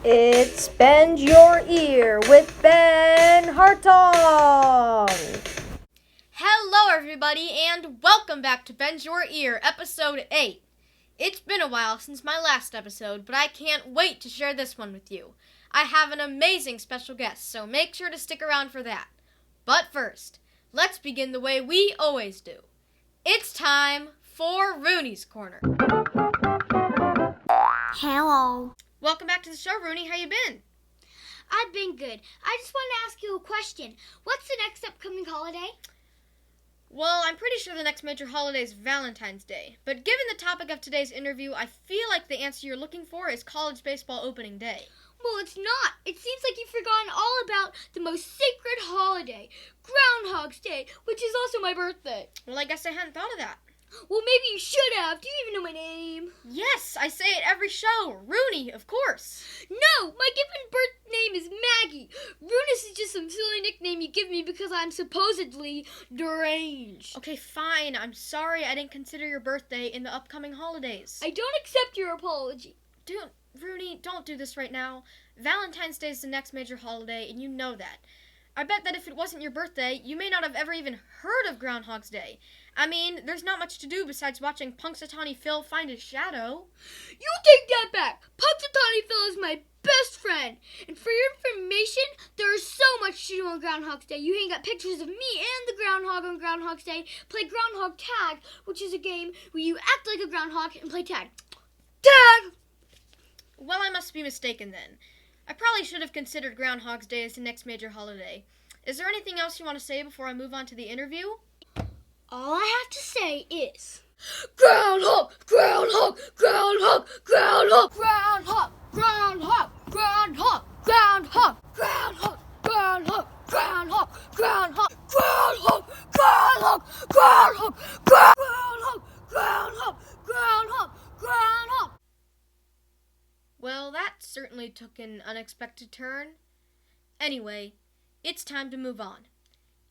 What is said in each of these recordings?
It's Bend Your Ear with Ben Hartong. Hello, everybody, and welcome back to Bend Your Ear, Episode 8. It's been a while since my last episode, but I can't wait to share this one with you. I have an amazing special guest, so make sure to stick around for that. But first, let's begin the way we always do. It's time for Rooney's Corner. Hello. Welcome back to the show, Rooney. How you been? I've been good. I just want to ask you a question. What's the next upcoming holiday? Well, I'm pretty sure the next major holiday is Valentine's Day. But given the topic of today's interview, I feel like the answer you're looking for is college baseball opening day. Well, it's not. It seems like you've forgotten all about the most sacred holiday, Groundhog's Day, which is also my birthday. Well, I guess I hadn't thought of that. Well, maybe you should have. Do you even know my name? Yes, I say it every show. Rooney, of course. No, my given birth name is Maggie. Runus is just some silly nickname you give me because I'm supposedly deranged. Okay, fine. I'm sorry I didn't consider your birthday in the upcoming holidays. I don't accept your apology. Rooney, don't do this right now. Valentine's Day is the next major holiday, and you know that. I bet that if it wasn't your birthday, you may not have ever even heard of Groundhog's Day. I mean, there's not much to do besides watching Punxsutawney Phil find his shadow. You take that back. Punxsutawney Phil is my best friend. And for your information, there is so much to do on Groundhog's Day. You hang up pictures of me and the groundhog on Groundhog's Day, play Groundhog Tag, which is a game where you act like a groundhog and play tag. Tag! Well, I must be mistaken then. I probably should have considered Groundhog's Day as the next major holiday. Is there anything else you want to say before I move on to the interview? All I have to say is Groundhog! Groundhog! Groundhog! Groundhog! Groundhog! Groundhog! Groundhog! Groundhog! Groundhog! Groundhog! Groundhog! Groundhog! Groundhog! Groundhog! Groundhog! Groundhog! Groundhog! Groundhog! Groundhog! Well, that certainly took an unexpected turn. Anyway, it's time to move on.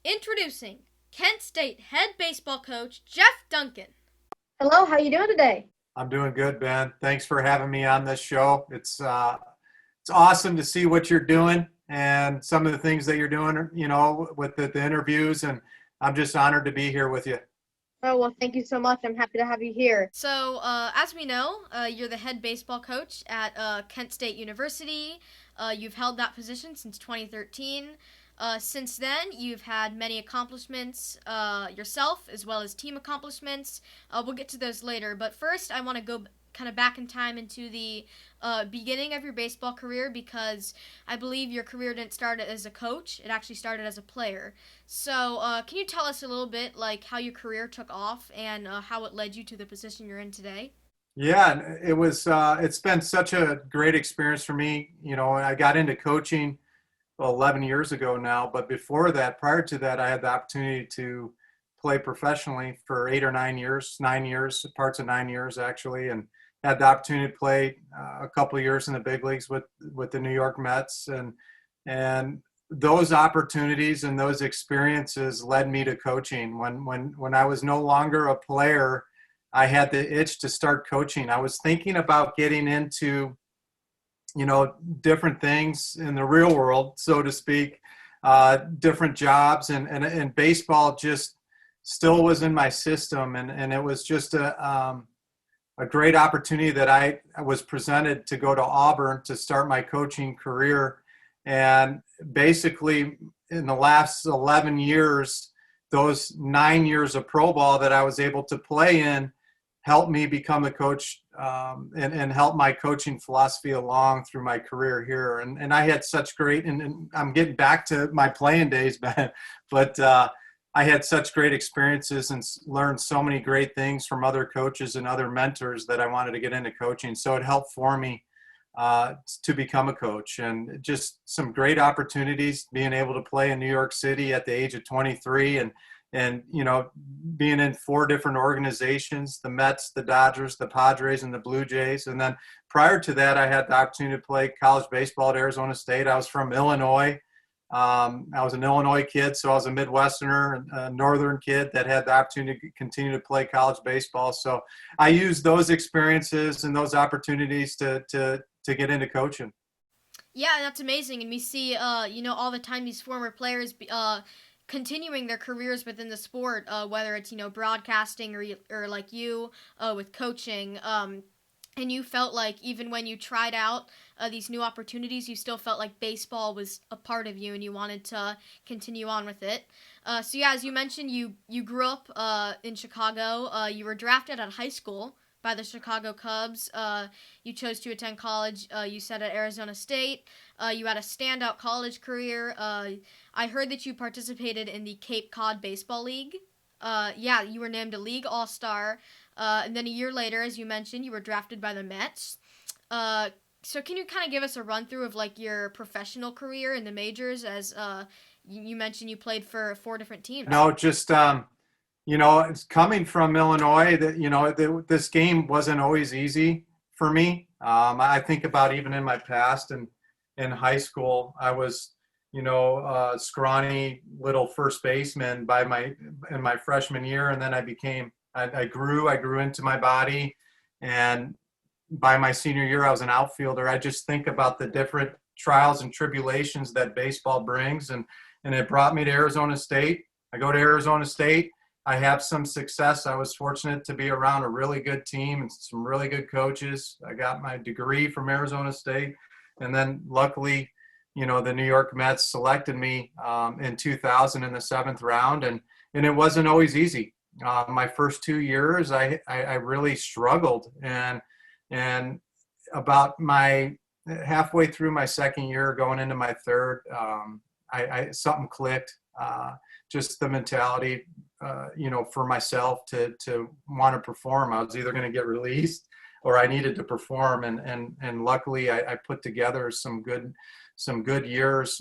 Introducing Kent State head baseball coach Jeff Duncan. Hello, how you doing today? I'm doing good, Ben. Thanks for having me on this show. It's awesome to see what you're doing and some of the things that you're doing, with the interviews, and I'm just honored to be here with you. Oh, well, thank you so much. I'm happy to have you here. So, as we know, you're the head baseball coach at Kent State University. You've held that position since 2013. Since then, you've had many accomplishments yourself, as well as team accomplishments. We'll get to those later, but first I want to go kind of back in time into the beginning of your baseball career, because I believe your career didn't start as a coach. It actually started as a player. So can you tell us a little bit like how your career took off and how it led you to the position you're in today? Yeah, it was. It's been such a great experience for me. I got into coaching 11 years ago now, but before that, prior to that, I had the opportunity to play professionally for 8 or 9 years, parts of 9 years actually, and had the opportunity to play a couple of years in the big leagues with the New York Mets, and those opportunities and those experiences led me to coaching. When I was no longer a player, I had the itch to start coaching. I was thinking about getting into different things in the real world, so to speak, different jobs, and baseball just still was in my system, and it was just a great opportunity that I was presented to go to Auburn to start my coaching career. And basically in the last 11 years, those 9 years of pro ball that I was able to play in helped me become a coach, and help my coaching philosophy along through my career here. And I had such great, and I'm getting back to my playing days, but I had such great experiences and learned so many great things from other coaches and other mentors that I wanted to get into coaching. So it helped for me to become a coach, and just some great opportunities being able to play in New York City at the age of 23, and being in 4 different organizations: the Mets, the Dodgers, the Padres, and the Blue Jays. And then prior to that, I had the opportunity to play college baseball at Arizona State. I was from Illinois. I was an Illinois kid, so I was a Midwesterner, a Northern kid that had the opportunity to continue to play college baseball. So I used those experiences and those opportunities to get into coaching. Yeah, that's amazing, and we see, all the time these former players, continuing their careers within the sport, whether it's broadcasting or like you, with coaching. And you felt like even when you tried out these new opportunities, you still felt like baseball was a part of you, and you wanted to continue on with it. So yeah, as you mentioned, you grew up in Chicago. You were drafted out of high school by the Chicago Cubs. You chose to attend college. You said at Arizona State. You had a standout college career. I heard that you participated in the Cape Cod Baseball League. Yeah, you were named a league all-star. And then a year later, as you mentioned, you were drafted by the Mets. So can you kind of give us a run-through of like your professional career in the majors? As you mentioned, you played for 4 different teams. No, just it's coming from Illinois that this game wasn't always easy for me. I think about even in my past and in high school, I was a scrawny little first baseman in my freshman year, and then I grew into my body, and by my senior year I was an outfielder. I just think about the different trials and tribulations that baseball brings, and it brought me to Arizona State. I go to Arizona State. I have some success. I was fortunate to be around a really good team and some really good coaches. I got my degree from Arizona State. And then luckily, the New York Mets selected me in 2000 in the 7th round. And it wasn't always easy. My first 2 years, I really struggled. And about my halfway through my second year, going into my third, something clicked. Just the mentality, for myself to want to perform. I was either going to get released or I needed to perform. And luckily I put together some good years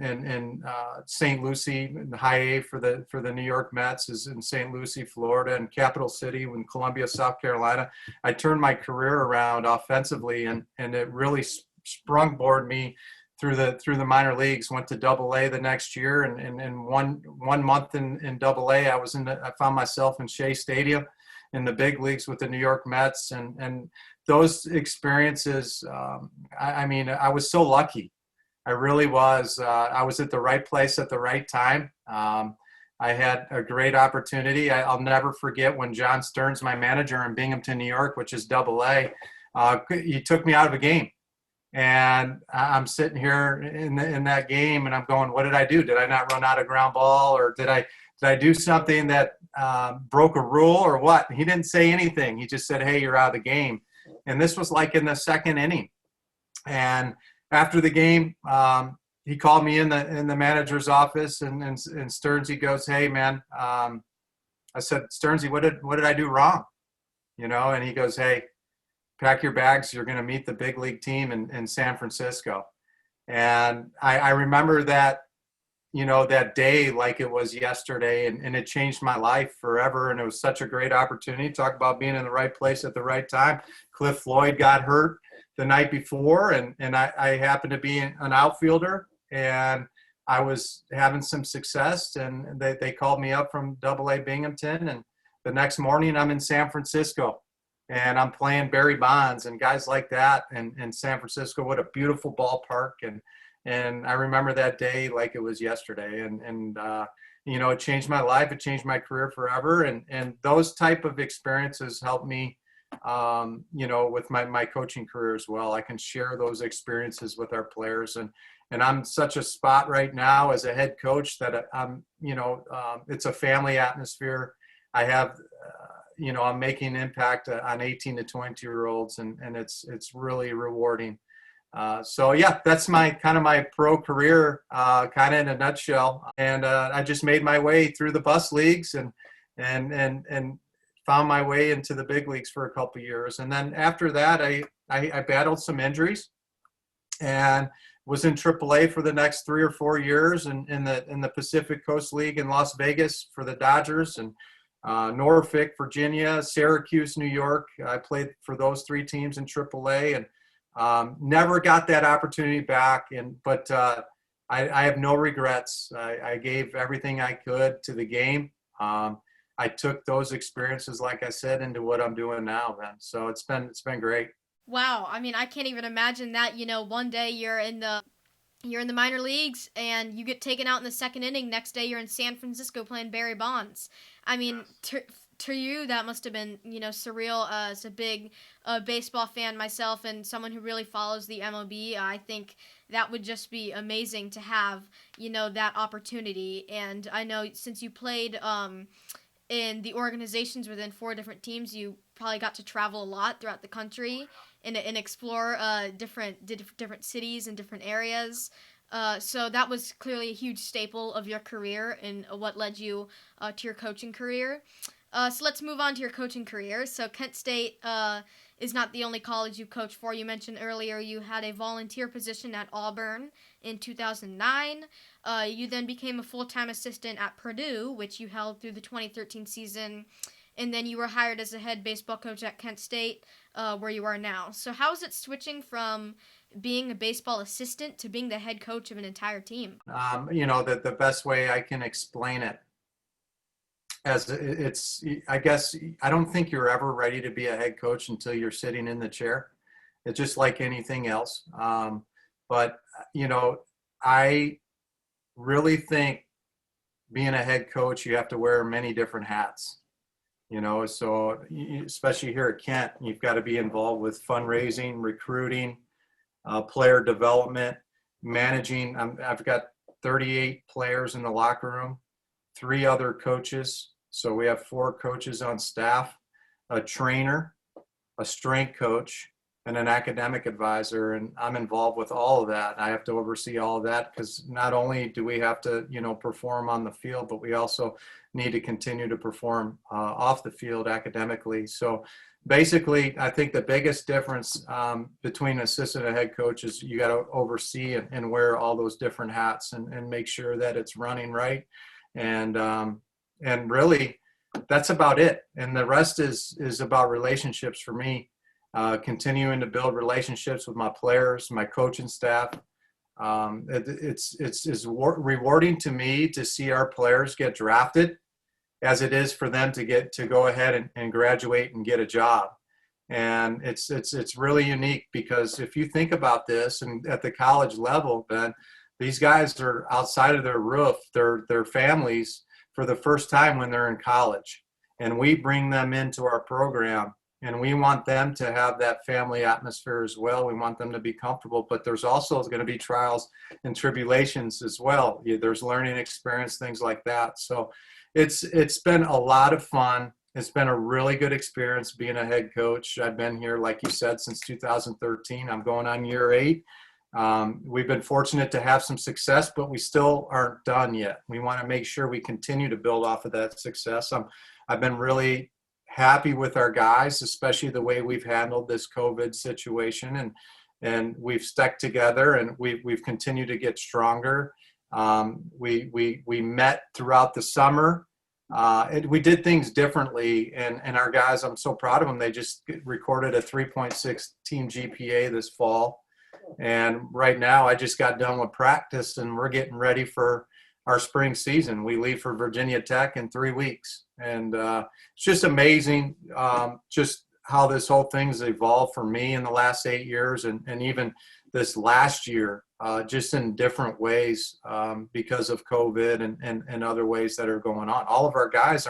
in St. Lucie. The high A for the New York Mets is in St. Lucie, Florida, and Capital City in Columbia, South Carolina. I turned my career around offensively, and it really sprungboarded me through the minor leagues. Went to Double A the next year, and in one month in Double A, I found myself in Shea Stadium in the big leagues with the New York Mets, and those experiences. I was so lucky. I really was. I was at the right place at the right time. I had a great opportunity. I'll never forget when John Stearns, my manager in Binghamton, New York, which is Double A, he took me out of a game. And I'm sitting here in that game, and I'm going, what did I do? Did I not run out a ground ball, or did I do something that broke a rule, or what? He didn't say anything. He just said, hey, you're out of the game. And this was like in the second inning. And after the game, he called me in the manager's office, and Stearnsy goes, hey, man. I said, Stearnsy, what did I do wrong? And he goes, hey, pack your bags. You're going to meet the big league team in San Francisco. And I remember that, that day like it was yesterday, and it changed my life forever. And it was such a great opportunity. Talk about being in the right place at the right time. Cliff Floyd got hurt the night before, and I happened to be an outfielder, and I was having some success, and they called me up from Double A Binghamton, and the next morning I'm in San Francisco. And I'm playing Barry Bonds and guys like that in San Francisco. What a beautiful ballpark. And I remember that day like it was yesterday. And it changed my life. It changed my career forever. And those type of experiences helped me, with my coaching career as well. I can share those experiences with our players. And I'm such a spot right now as a head coach that I'm, it's a family atmosphere. I have, I'm making an impact on 18 to 20-year-olds, and it's really rewarding. So yeah, that's my pro career, kind of in a nutshell. And I just made my way through the bus leagues and found my way into the big leagues for a couple of years. And then after that, I battled some injuries and was in AAA for the next 3 or 4 years, and in the Pacific Coast League in Las Vegas for the Dodgers, and Norfolk, Virginia, Syracuse, New York. I played for those 3 teams in AAA, and never got that opportunity back. But I have no regrets. I gave everything I could to the game. I took those experiences, like I said, into what I'm doing now, man. So it's been great. Wow, I mean, I can't even imagine that. One day you're in the minor leagues and you get taken out in the second inning. Next day you're in San Francisco playing Barry Bonds. I mean, to you that must have been surreal. As a big baseball fan myself and someone who really follows the MLB, I think that would just be amazing to have that opportunity. And I know since you played in the organizations within four different teams, you probably got to travel a lot throughout the country and explore different cities and different areas. So that was clearly a huge staple of your career and what led you to your coaching career. So let's move on to your coaching career. So Kent State is not the only college you coached for. You mentioned earlier you had a volunteer position at Auburn in 2009. You then became a full-time assistant at Purdue, which you held through the 2013 season. And then you were hired as a head baseball coach at Kent State, where you are now. So how is it switching from being a baseball assistant to being the head coach of an entire team? The best way I can explain it as it's, I guess, I don't think you're ever ready to be a head coach until you're sitting in the chair. It's just like anything else. But, I really think being a head coach, you have to wear many different hats. So especially here at Kent, you've got to be involved with fundraising, recruiting, player development, managing. I've got 38 players in the locker room, 3 other coaches. So we have 4 coaches on staff, a trainer, a strength coach, and an academic advisor. And I'm involved with all of that. I have to oversee all of that because not only do we have to, perform on the field, but we also need to continue to perform off the field academically. So basically, I think the biggest difference between assistant and head coach is you got to oversee and wear all those different hats and make sure that it's running right. And really, that's about it. And the rest is about relationships for me. Continuing to build relationships with my players, my coaching staff. It's rewarding to me to see our players get drafted as it is for them to go ahead and graduate and get a job. And it's really unique because if you think about this and at the college level, Ben, these guys are outside of their roof, their families for the first time when they're in college. And we bring them into our program. And we want them to have that family atmosphere as well. We want them to be comfortable, but there's also going to be trials and tribulations as well. There's learning experience, things like that. So it's been a lot of fun. It's been a really good experience being a head coach. I've been here, like you said, since 2013. I'm going on year 8. We've been fortunate to have some success, but we still aren't done yet. We want to make sure we continue to build off of that success. I've been really happy with our guys, especially the way we've handled this COVID situation, and we've stuck together and we've continued to get stronger. We met throughout the summer. We did things differently, and our guys, I'm so proud of them. They just recorded a 3.6 team GPA this fall, and right now I just got done with practice, and we're getting ready for our spring season. We leave for Virginia Tech in 3 weeks. And it's just amazing just how this whole thing's evolved for me in the last 8 years and even this last year, just in different ways because of COVID and other ways that are going on. All of our guys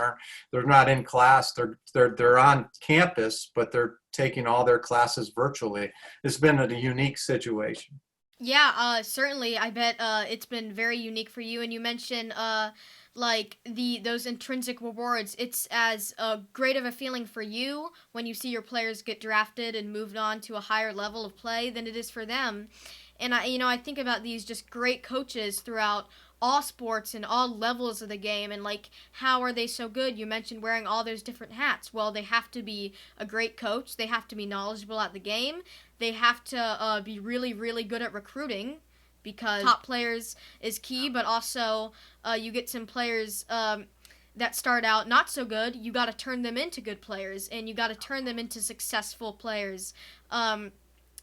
they're not in class. They're on campus, but they're taking all their classes virtually. It's been a unique situation. Yeah, certainly. I bet it's been very unique for you. And you mentioned like those intrinsic rewards. It's as great of a feeling for you when you see your players get drafted and moved on to a higher level of play than it is for them. And I think about these just great coaches throughout all sports and all levels of the game, and like, how are they so good? You mentioned wearing all those different hats. Well, they have to be a great coach. They have to be knowledgeable at the game. They have to be really, really good at recruiting, because top players is key, but also you get some players that start out not so good. You got to turn them into good players, and you got to turn them into successful players. And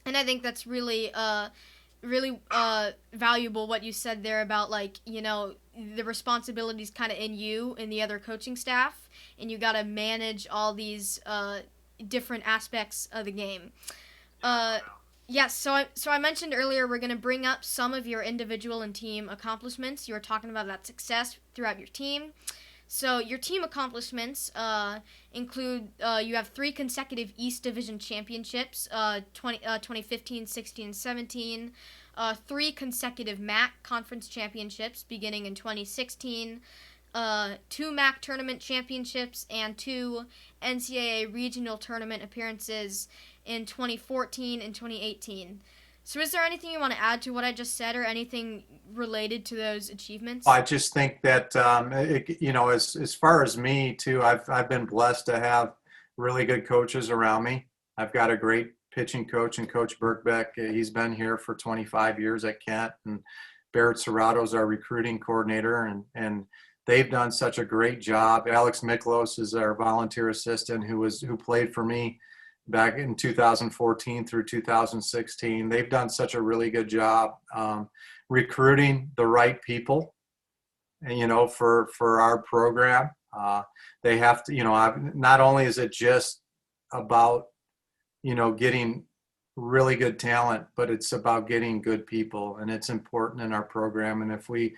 I think that's really valuable what you said there about, like, the responsibilities kind of in you and the other coaching staff, and you got to manage all these different aspects of the game. Uh, yes. So I mentioned earlier we're gonna bring up some of your individual and team accomplishments. You were talking about that success throughout your team. So your team accomplishments include you have 3 consecutive East Division championships, 2015, 16, and 17. 3 consecutive MAC conference championships beginning in 2016. 2 MAC tournament championships and 2 NCAA regional tournament appearances in 2014 and 2018. So is there anything you want to add to what I just said or anything related to those achievements? I just think that as far as me too, I've been blessed to have really good coaches around me. I've got a great pitching coach and Coach Birkbeck. He's been here for 25 years at Kent, and Barrett Serrato's our recruiting coordinator, and they've done such a great job. Alex Miklos is our volunteer assistant who played for me back in 2014 through 2016. They've done such a really good job recruiting the right people, for our program. They have to, not only is it just about, getting really good talent, but it's about getting good people, and it's important in our program. And if we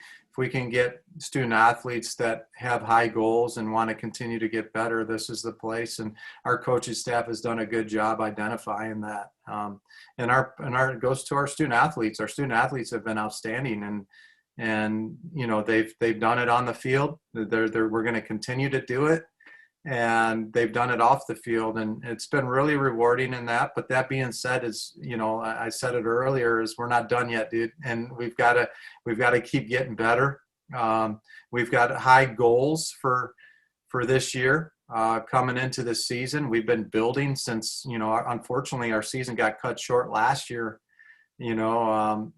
can get student athletes that have high goals and want to continue to get better, this is the place. And our coaching staff has done a good job identifying that. And it goes to our student athletes. Our student athletes have been outstanding, and they've done it on the field. We're going to continue to do it. And they've done it off the field, and it's been really rewarding in that. But that being said, I said it earlier, is we're not done yet, dude, and we've got to keep getting better. We've got high goals for this year coming into this season. We've been building since, unfortunately our season got cut short last year.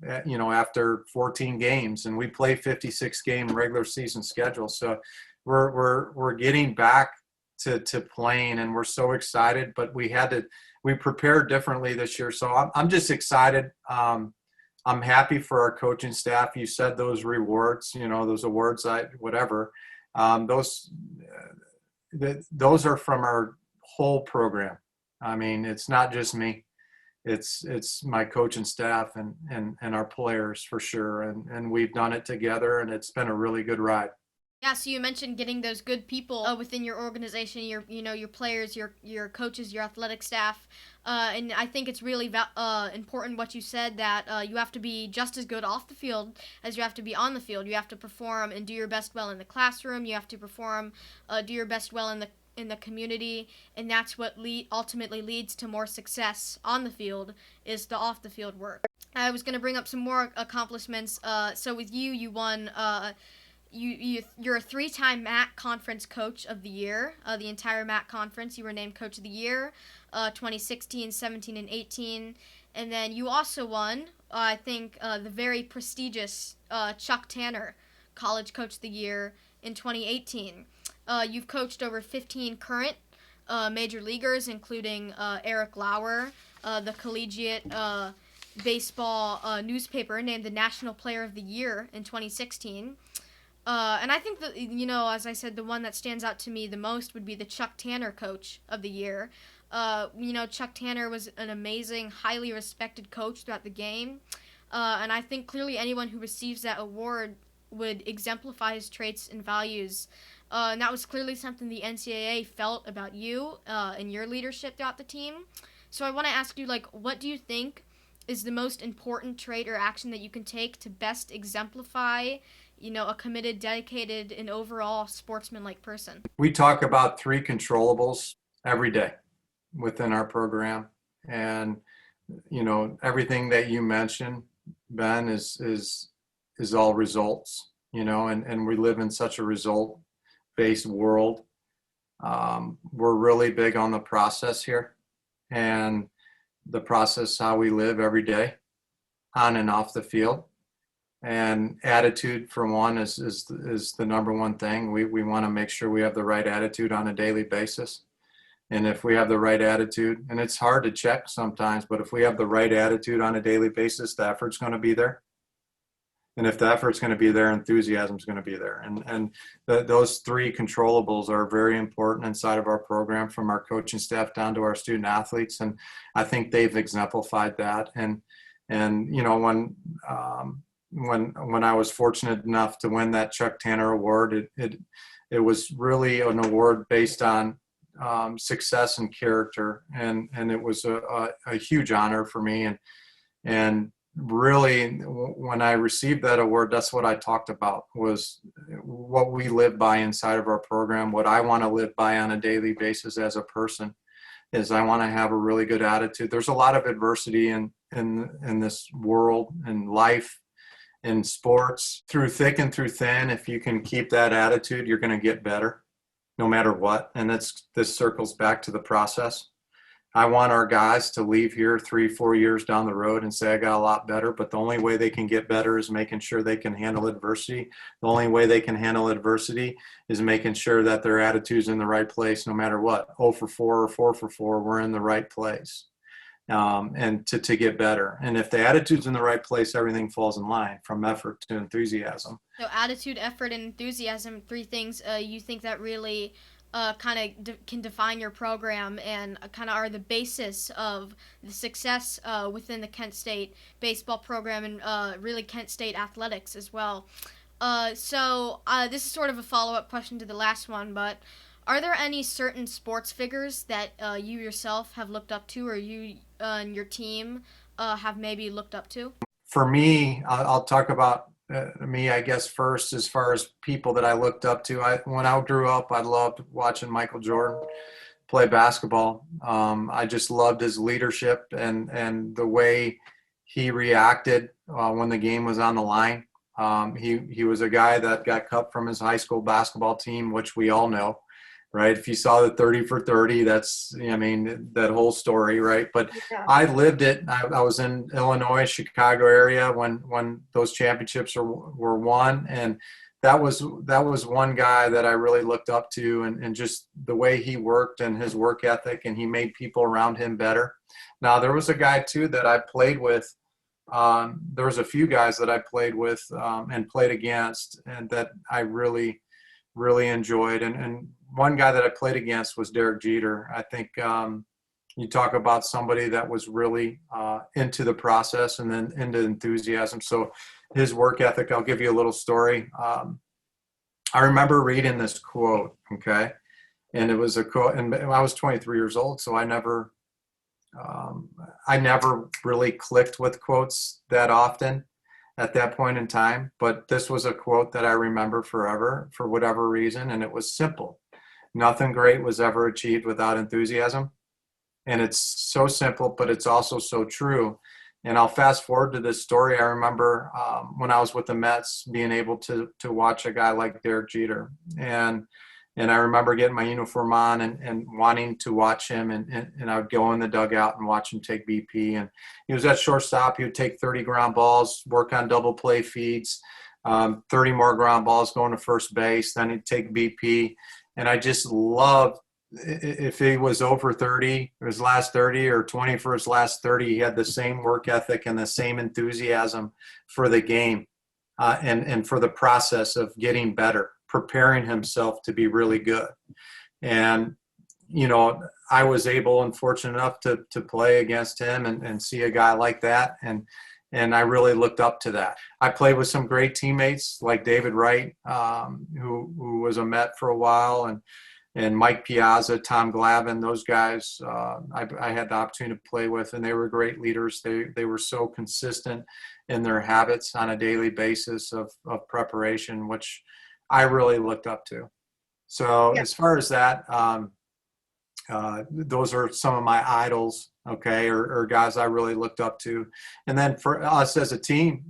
After 14 games, and we play 56 game regular season schedule, so we're getting back to playing, and we're so excited. But we prepared differently this year, so I'm just excited. I'm happy for our coaching staff. You said those rewards, those awards, those are from our whole program. I mean, it's not just me. It's my coaching staff and our players for sure, and we've done it together, and it's been a really good ride. Yeah, so you mentioned getting those good people within your organization, your players, your coaches, your athletic staff, and I think it's really important what you said, that you have to be just as good off the field as you have to be on the field. You have to perform and do your best well in the classroom. You have to perform, do your best well in the community, and that's what ultimately leads to more success on the field, is the off the field work. I was going to bring up some more accomplishments. So with you won. You're a 3-time MAC Conference Coach of the Year. The entire MAC Conference, you were named Coach of the Year, 2016, 17, and 18. And then you also won, I think, the very prestigious Chuck Tanner College Coach of the Year in 2018. You've coached over 15 current major leaguers, including Eric Lauer, the collegiate baseball newspaper named the National Player of the Year in 2016. And I think that, as I said, the one that stands out to me the most would be the Chuck Tanner Coach of the Year. Chuck Tanner was an amazing, highly respected coach throughout the game. And I think clearly anyone who receives that award would exemplify his traits and values. And that was clearly something the NCAA felt about you and your leadership throughout the team. So I want to ask you, what do you think is the most important trait or action that you can take to best exemplify a committed, dedicated, and overall sportsman-like person? We talk about 3 controllables every day within our program. And, everything that you mentioned, Ben, is all results, and we live in such a result-based world. We're really big on the process here, and the process, how we live every day on and off the field. And attitude, for one, is the number one thing. We want to make sure we have the right attitude on a daily basis. And if we have the right attitude, and it's hard to check sometimes, but if we have the right attitude on a daily basis, the effort's going to be there. And if the effort's going to be there, enthusiasm's going to be there. And those three controllables are very important inside of our program, from our coaching staff down to our student athletes. And I think they've exemplified that. And you know, when I was fortunate enough to win that Chuck Tanner Award, it was really an award based on success and character, and it was a huge honor for me. And really, when I received that award, that's what I talked about, was what we live by inside of our program. What I want to live by on a daily basis as a person is I want to have a really good attitude. There's a lot of adversity in this world, in life, in sports, through thick and through thin. If you can keep that attitude, you're going to get better no matter what. And this circles back to the process. I want our guys to leave here 3-4 years down the road and say, I got a lot better. But the only way they can get better is making sure they can handle adversity. The only way they can handle adversity is making sure that their attitude's in the right place no matter what. 0 for 4 or 4 for 4, we're in the right place. And to get better. And if the attitude's in the right place, everything falls in line, from effort to enthusiasm. So attitude, effort, and enthusiasm, three things you think that really kind of can define your program and kind of are the basis of the success within the Kent State baseball program and really Kent State athletics as well. So this is sort of a follow-up question to the last one, but are there any certain sports figures that you yourself have looked up to, or you and your team have maybe looked up to? For me, I'll talk about me, I guess, first, as far as people that I looked up to. When I grew up, I loved watching Michael Jordan play basketball. I just loved his leadership and the way he reacted when the game was on the line. He was a guy that got cut from his high school basketball team, which we all know, right? If you saw the 30 for 30, that's, I mean, that whole story, right? But yeah. I lived it. I was in Illinois, Chicago area when those championships were won. And that was one guy that I really looked up to, and just the way he worked and his work ethic, and he made people around him better. Now, there was a guy too that I played with. There was a few guys that I played with and played against, and that I really, really enjoyed. And one guy that I played against was Derek Jeter. I think you talk about somebody that was really into the process and then into enthusiasm. So his work ethic, I'll give you a little story. I remember reading this quote, okay? And it was a quote, and I was 23 years old, so I never really clicked with quotes that often at that point in time. But this was a quote that I remember forever for whatever reason, and it was simple. Nothing great was ever achieved without enthusiasm. And it's so simple, but it's also so true. And I'll fast forward to this story. I remember when I was with the Mets, being able to watch a guy like Derek Jeter. And I remember getting my uniform on and wanting to watch him. And I would go in the dugout and watch him take BP. And he was at shortstop. He would take 30 ground balls, work on double play feeds, 30 more ground balls going to first base. Then he'd take BP. And I just loved, if he was over 30, his last 30, or 20 for his last 30, he had the same work ethic and the same enthusiasm for the game and for the process of getting better, preparing himself to be really good. And, you know, I was able and fortunate enough to play against him and see a guy like that. And I really looked up to that. I played with some great teammates like David Wright, who was a Met for a while, and Mike Piazza, Tom Glavine. Those guys I had the opportunity to play with, and they were great leaders. They were so consistent in their habits on a daily basis of preparation, which I really looked up to. So yeah. As far as that, those are some of my idols, okay, or guys I really looked up to. And then for us as a team,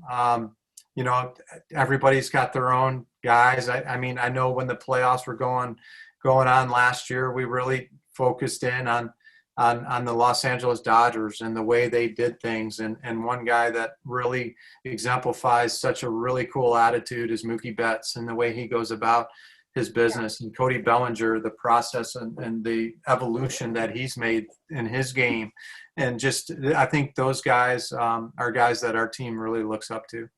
you know, everybody's got their own guys. I mean, I know when the playoffs were going on last year, we really focused in on the Los Angeles Dodgers and the way they did things. And one guy that really exemplifies such a really cool attitude is Mookie Betts, and the way he goes about his business. And Cody Bellinger, the process and the evolution that he's made in his game. And just, I think those guys are guys that our team really looks up to.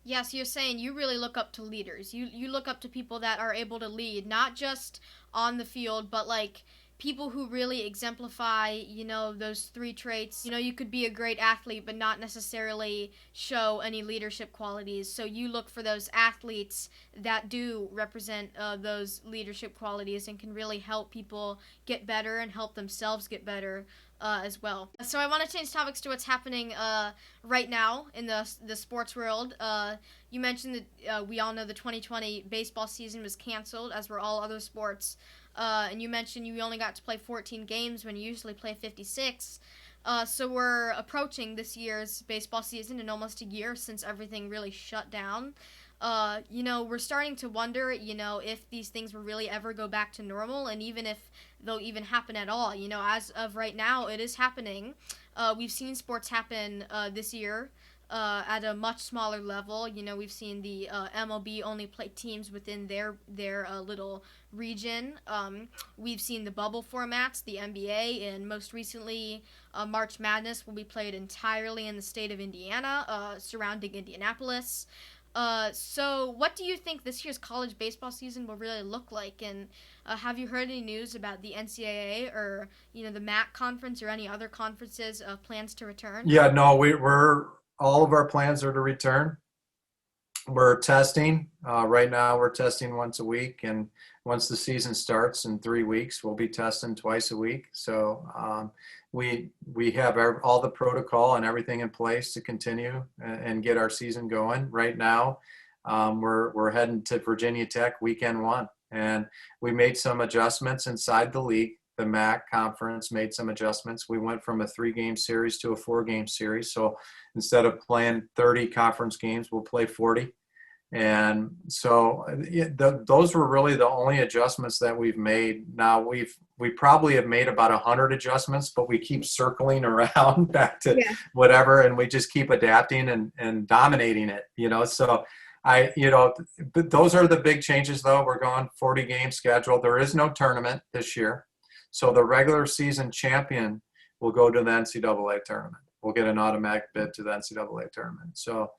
Yeah, so you're saying you really look up to leaders. You look up to people that are able to lead, not just on the field, but like people who really exemplify, those three traits. You could be a great athlete but not necessarily show any leadership qualities. So you look for those athletes that do represent those leadership qualities and can really help people get better and help themselves get better as well. So I want to change topics to what's happening right now in the sports world. You mentioned that we all know the 2020 baseball season was canceled, as were all other sports. And you mentioned you only got to play 14 games when you usually play 56. So we're approaching this year's baseball season in almost a year since everything really shut down. We're starting to wonder, if these things will really ever go back to normal, and even if they'll even happen at all. As of right now, it is happening. We've seen sports happen this year at a much smaller level. We've seen the MLB only play teams within their little region. We've seen the bubble formats, the NBA, and most recently, March Madness will be played entirely in the state of Indiana, surrounding Indianapolis. So what do you think this year's college baseball season will really look like? And have you heard any news about the NCAA or, the MAC conference or any other conferences plans to return? Yeah, no, we're all of our plans are to return. We're testing. Right now we're testing once a week, and once the season starts in 3 weeks, we'll be testing twice a week. So we have all the protocol and everything in place to continue and get our season going. Right now, we're heading to Virginia Tech weekend 1, and we made some adjustments inside the league. The MAC conference made some adjustments. We went from a 3-game series to a 4-game series. So instead of playing 30 conference games, we'll play 40. And so those were really the only adjustments that we've made. Now we probably have made about 100 adjustments, but we keep circling around back to whatever, and we just keep adapting and dominating it, So but those are the big changes though. We're going 40-game schedule. There is no tournament this year. So the regular season champion will go to the NCAA tournament. We'll get an automatic bid to the NCAA tournament. So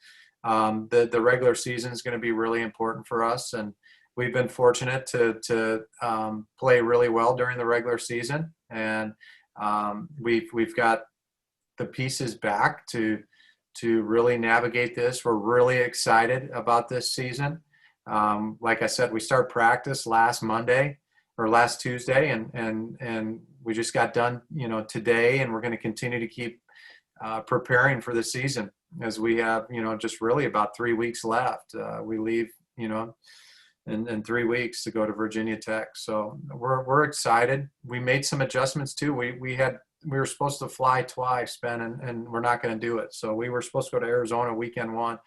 the regular season is going to be really important for us, and we've been fortunate to play really well during the regular season, and we've got the pieces back to really navigate this. We're really excited about this season. Like I said, we start practice last Tuesday, and we just got done, today, and we're going to continue to keep preparing for the season, as we have, just really about 3 weeks left. We leave, in 3 weeks to go to Virginia Tech. So we're excited. We made some adjustments too. We were supposed to fly twice, Ben, and we're not going to do it. So we were supposed to go to Arizona weekend 1.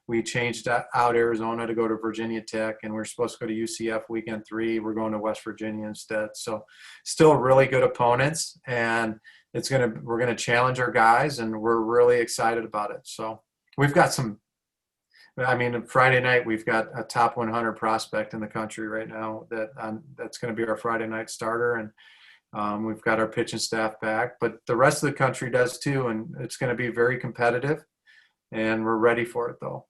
We changed out Arizona to go to Virginia Tech, and we're supposed to go to UCF weekend 3. We're going to West Virginia instead. So still really good opponents, and we're going to challenge our guys, and we're really excited about it. So we've got Friday night, we've got a top 100 prospect in the country right now that's going to be our Friday night starter. And we've got our pitching staff back, but the rest of the country does too. And it's going to be very competitive, and we're ready for it though.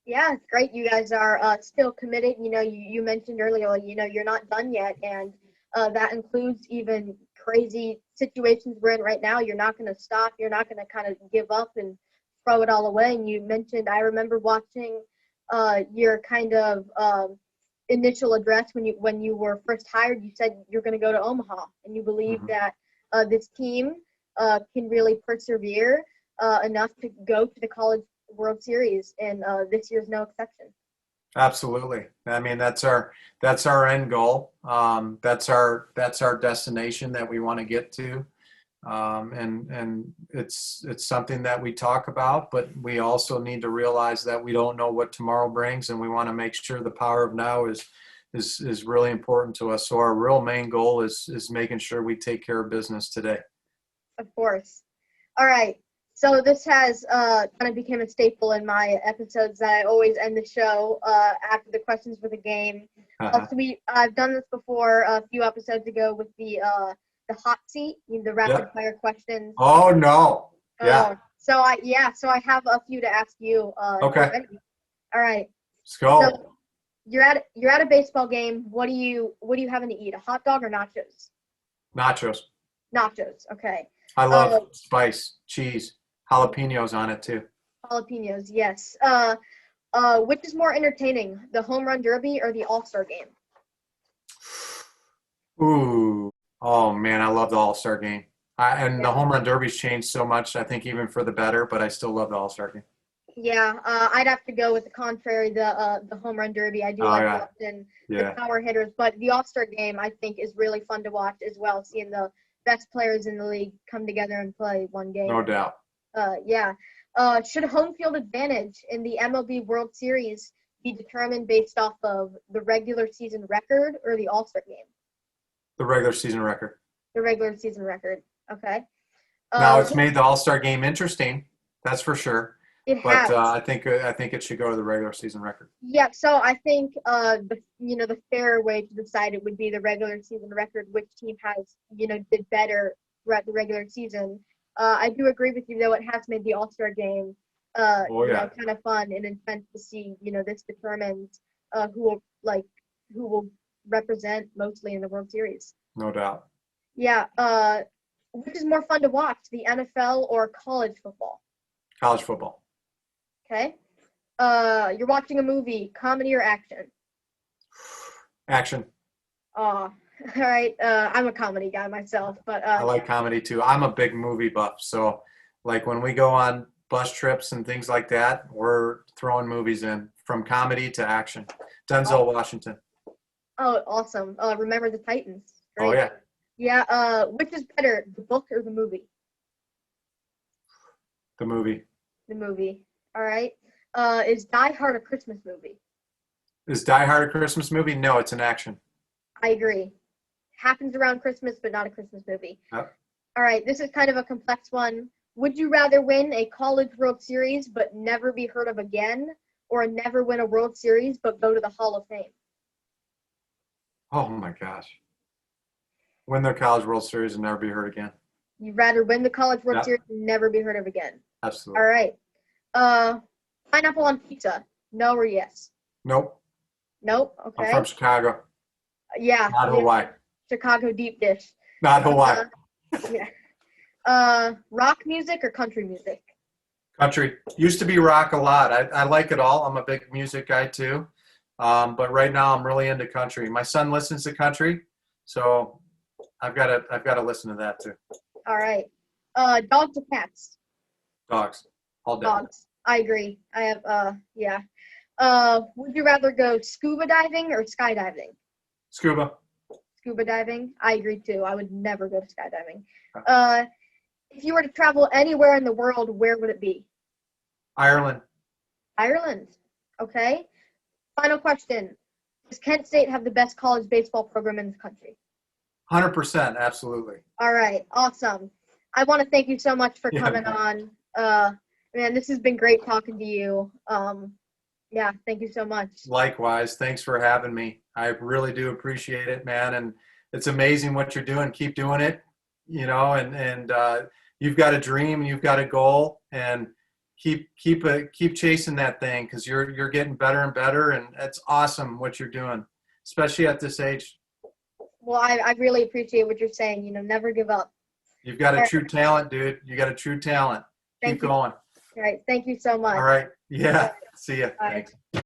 Yeah, it's great. You guys are still committed. You mentioned earlier, you're not done yet. And that includes even crazy situations we're in right now. You're not going to stop. You're not going to kind of give up and throw it all away. And you mentioned, I remember watching your kind of initial address when you were first hired. You said you're going to go to Omaha, and you believe that this team can really persevere enough to go to the College World Series, and this year's no exception. Absolutely. That's our end goal. That's our destination that we want to get to. And it's something that we talk about, but we also need to realize that we don't know what tomorrow brings, and we want to make sure the power of now is really important to us. So our real main goal is making sure we take care of business today. Of course. All right. So this has kind of become a staple in my episodes that I always end the show after the questions for the game. So I've done this before a few episodes ago with the hot seat, the rapid fire questions. Oh no! Yeah. So I have a few to ask you. Okay. All right. Let's go. So you're at a baseball game. What are you having to eat? A hot dog or nachos? Nachos. Nachos. Okay. I love spice, cheese, jalapenos on it too. Jalapenos. Yes. Which is more entertaining, the home run derby or the All-Star game? Ooh. Oh man, I love the All-Star game. And the Yeah. home run derby's changed so much, I think even for the better, but I still love the All-Star game. Yeah, I'd have to go with the contrary, the home run derby. I do Oh, like yeah. watching the Yeah. power hitters, but the All-Star game I think is really fun to watch as well, seeing the best players in the league come together and play one game. No doubt. Yeah. Should home field advantage in the MLB World Series be determined based off of the regular season record or the All-Star game? The regular season record. The regular season record. Okay. Now it's made the All-Star game interesting, that's for sure. It But has. I think it should go to the regular season record. Yeah, so I think the fair way to decide it would be the regular season record, which team has did better throughout the regular season. I do agree with you though; it has made the All-Star game Oh yeah. kind of fun and intense to see. This determines who will represent mostly in the World Series. No doubt. Yeah. Which is more fun to watch, the NFL or college football? College football. Okay. You're watching a movie, comedy or action? Action. All right. I'm a comedy guy myself, but I like comedy too. I'm a big movie buff, so like when we go on bus trips and things like that, we're throwing movies in from comedy to action. Denzel Washington. oh, awesome. Remember the Titans. Oh Great. yeah. Yeah. Which is better, the book or the movie? The movie. The movie. All right. Is Die Hard a Christmas movie? Is Die Hard a Christmas movie? No, it's an action. I agree. Happens around Christmas, but not a Christmas movie. Yep. All right. This is kind of a complex one. Would you rather win a college World Series but never be heard of again, or never win a World Series but go to the Hall of Fame? Oh my gosh. Win the College World Series and never be heard again. You'd rather win the college World Yep. Series and never be heard of again. Absolutely. All right. Pineapple on pizza. No or yes? Nope. Nope. I'm Okay. from Chicago, Yeah. not Hawaii. Chicago deep dish. Not Hawaii. Yeah. Rock music or country music? Country. Used to be rock a lot. I like it all. I'm a big music guy too. But right now I'm really into country. My son listens to country, so I've got to listen to that too. All right. Dogs or cats? Dogs. All day. Dogs. I agree. I have yeah. Would you rather go scuba diving or skydiving? Scuba. Scuba diving. I agree too. I would never go to skydiving. If you were to travel anywhere in the world, where would it be? Ireland. Ireland. Okay. Final question. Does Kent State have the best college baseball program in the country? 100%. Absolutely. All right. Awesome. I want to thank you so much for Yeah, coming man. on. Man, this has been great talking to you. Yeah, thank you so much. Likewise. Thanks for having me. I really do appreciate it, man. And it's amazing what you're doing. Keep doing it, and you've got a dream, you've got a goal, and keep chasing that thing, because you're getting better and better, and it's awesome what you're doing, especially at this age. Well, I really appreciate what you're saying. Never give up. You've got a true talent, dude. You got a true talent. Thank Keep you. going. All right. Thank you so much. All right. Yeah. See ya. Bye. Thanks.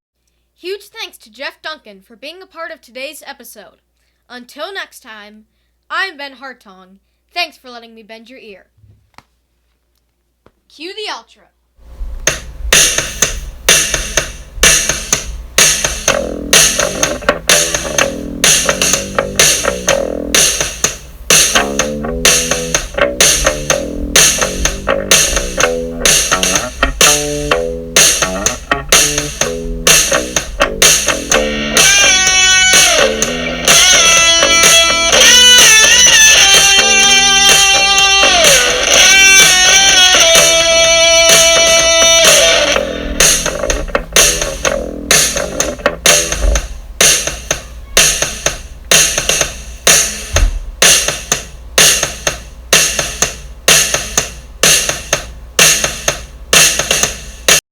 Huge thanks to Jeff Duncan for being a part of today's episode. Until next time, I'm Ben Hartong. Thanks for letting me bend your ear. Cue the outro.